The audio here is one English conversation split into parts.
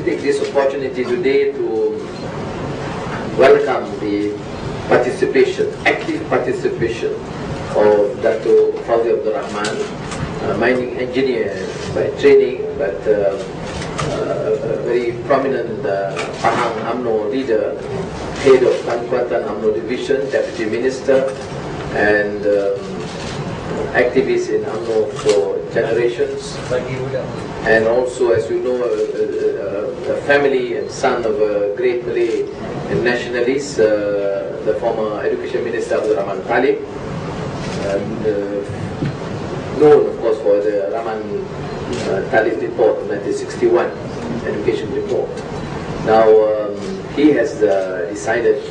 take this opportunity today to welcome the participation, active participation of Dato' Fawzi Abdul Rahman, mining engineer by training, but a very prominent Pahang UMNO leader, head of Kuantan UMNO division, deputy minister, and activist in UMNO for generations. And also, as you know, a family and son of a great Malay nationalist, the former Education Minister Abdul Rahman Talib, known of course for the Rahman Talib report, 1961 education report. Now he has decided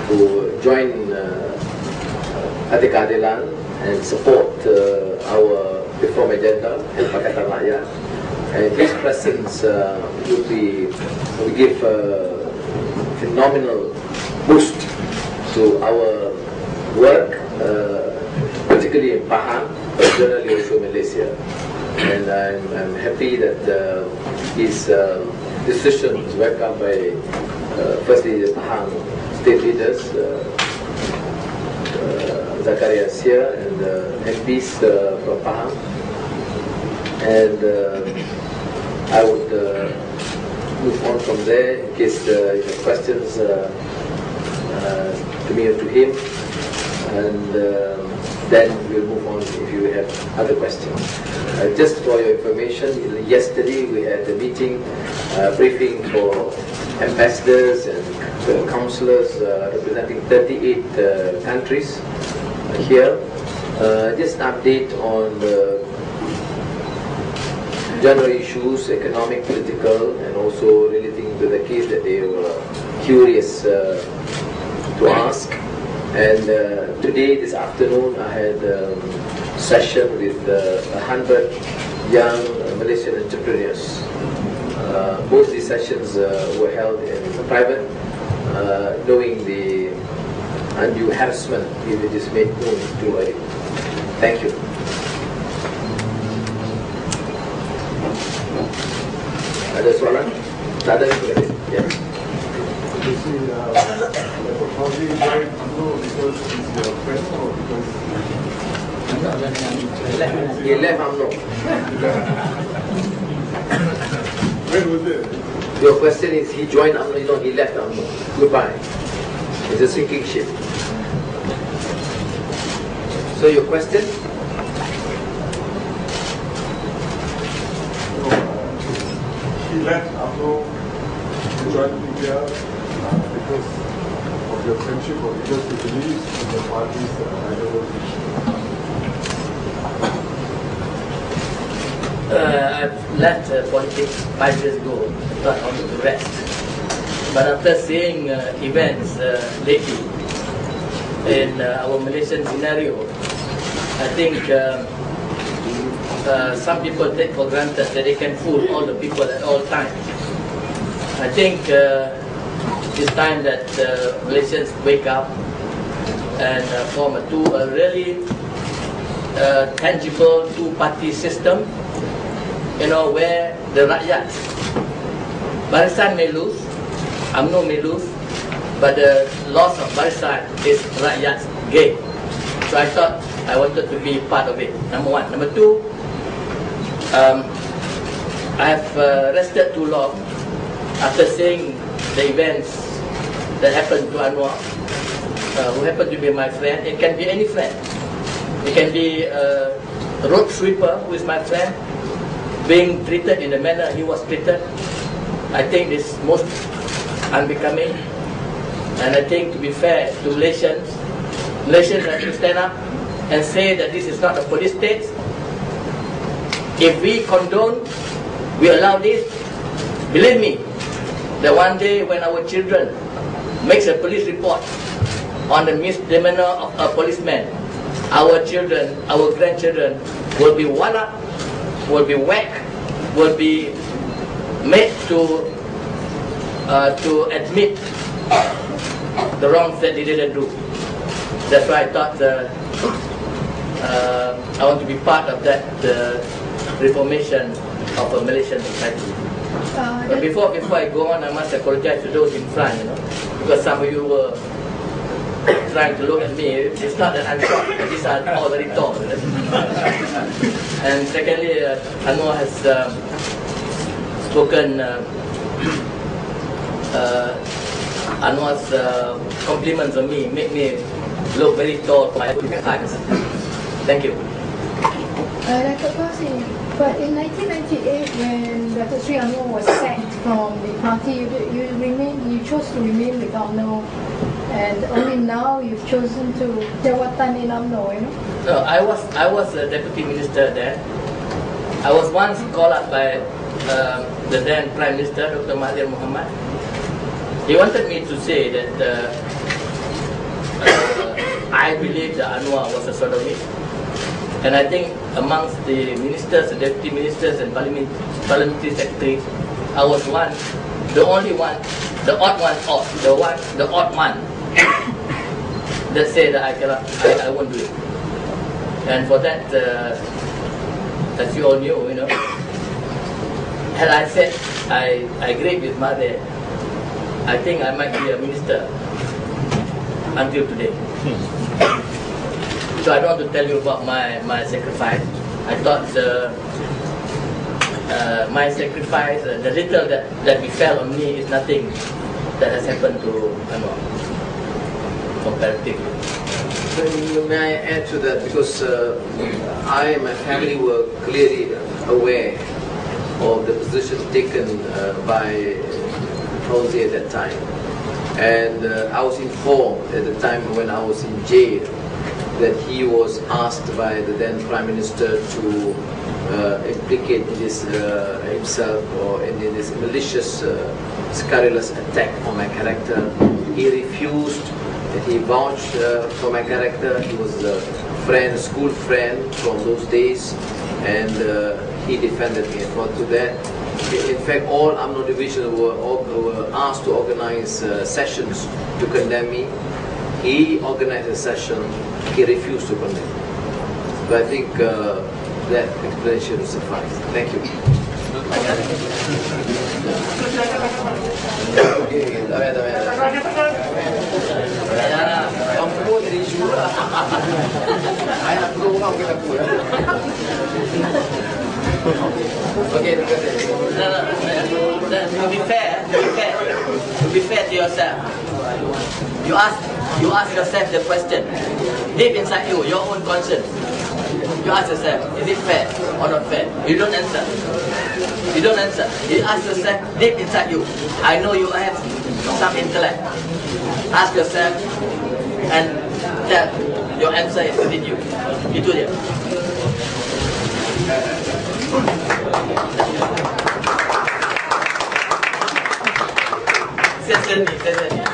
to join Adik-Keadilan and support our reform agenda and Pakatan Rakyat. And his presence will give a phenomenal boost to our work, particularly in Pahang, but generally also Malaysia. And I'm happy that his decision is welcomed by firstly the Pahang state leaders, Zakaria here, and MPs from Pahang. And I would move on from there in case you have questions to me or to him, and then we'll move on if you have other questions. Just for your information, yesterday we had a meeting, briefing for ambassadors and councillors representing 38 countries here. Just an update on the general issues, economic, political, and also relating to the case that they were curious to ask. And today, this afternoon, I had a session with 100 young Malaysian entrepreneurs. Both these sessions were held in private, knowing the undue harassment if it is made known too early. Thank you. Ada soalan? Tak ada juga. Ya. You see, probably joined UMNO because he's your friend or because he left UMNO. When was it? Your question is he joined UMNO, no, he left UMNO. Goodbye. It's a sinking ship. So your question? He left UMNO to join India because of your friendship or because he believes in the party's ideology? I've left politics 5 years ago. I thought I wanted to rest. But after seeing events lately in our Malaysian scenario, I think some people take for granted that they can fool all the people at all times. I think it's time that Malaysians wake up and form a really tangible two-party system, where the rakyat, Barisan may lose, UMNO may lose, but the loss of Barisan is rakyat's gain. So I thought I wanted to be part of it, number one. Number two, I have rested too long after seeing the events that happened to Anwar, who happened to be my friend. It can be any friend. It can be a road sweeper who is my friend, being treated in the manner he was treated. I think this is most unbecoming. And I think, to be fair to Malaysians have to stand up and say that this is not a police state. If we condone, we allow this, believe me, that one day when our children makes a police report on the misdemeanor of a policeman, our children, our grandchildren will be walloped, will be whacked, will be made to admit the wrongs that they didn't do. That's why I thought I want to be part of that reformation of a Malaysian society. But before I go on, I must apologize to those in front, because some of you were trying to look at me. It's not that I'm short, these are all very tall. And secondly, Anwar has spoken Anwar's compliments on me, make me look very tall for my eyes. Thank you. Dr. Kasi, but in 1998, when Dr. Sri Anwar was sacked from the party, you chose to remain with UMNO, and only now you've chosen to jawatan in UMNO, No, I was a deputy minister then. I was once called up by the then Prime Minister, Dr. Mahathir Mohamad. He wanted me to say that I believe that Anwar was a sodomist. And I think amongst the ministers, the deputy ministers and parliamentary secretaries, I was the only one, the odd one that said that I won't do it. And for that, as you all knew, had I said I agreed with Mother, I think I might be a minister until today. So I don't want to tell you about my sacrifice. I thought my sacrifice, the little that befell on me is nothing that has happened to Anwar, comparatively. May I add to that, because I and my family were clearly aware of the position taken by Fauzi at that time. And I was informed at the time when I was in jail that he was asked by the then Prime Minister to implicate this himself or in this malicious, scurrilous attack on my character. He refused. He vouched for my character. He was a friend, school friend from those days, and he defended me. And for that, in fact, all UMNO divisions were asked to organize sessions to condemn me. He organized a session. He refused to condemn. But I think that explanation will suffice. Thank you. Okay, to be fair to yourself, you ask yourself the question, deep inside you, your own conscience. You ask yourself, is it fair or not fair? You don't answer. You don't answer. You ask yourself deep inside you. I know you have some intellect. Ask yourself, and that your answer is within you. Itu dia. Saya seni.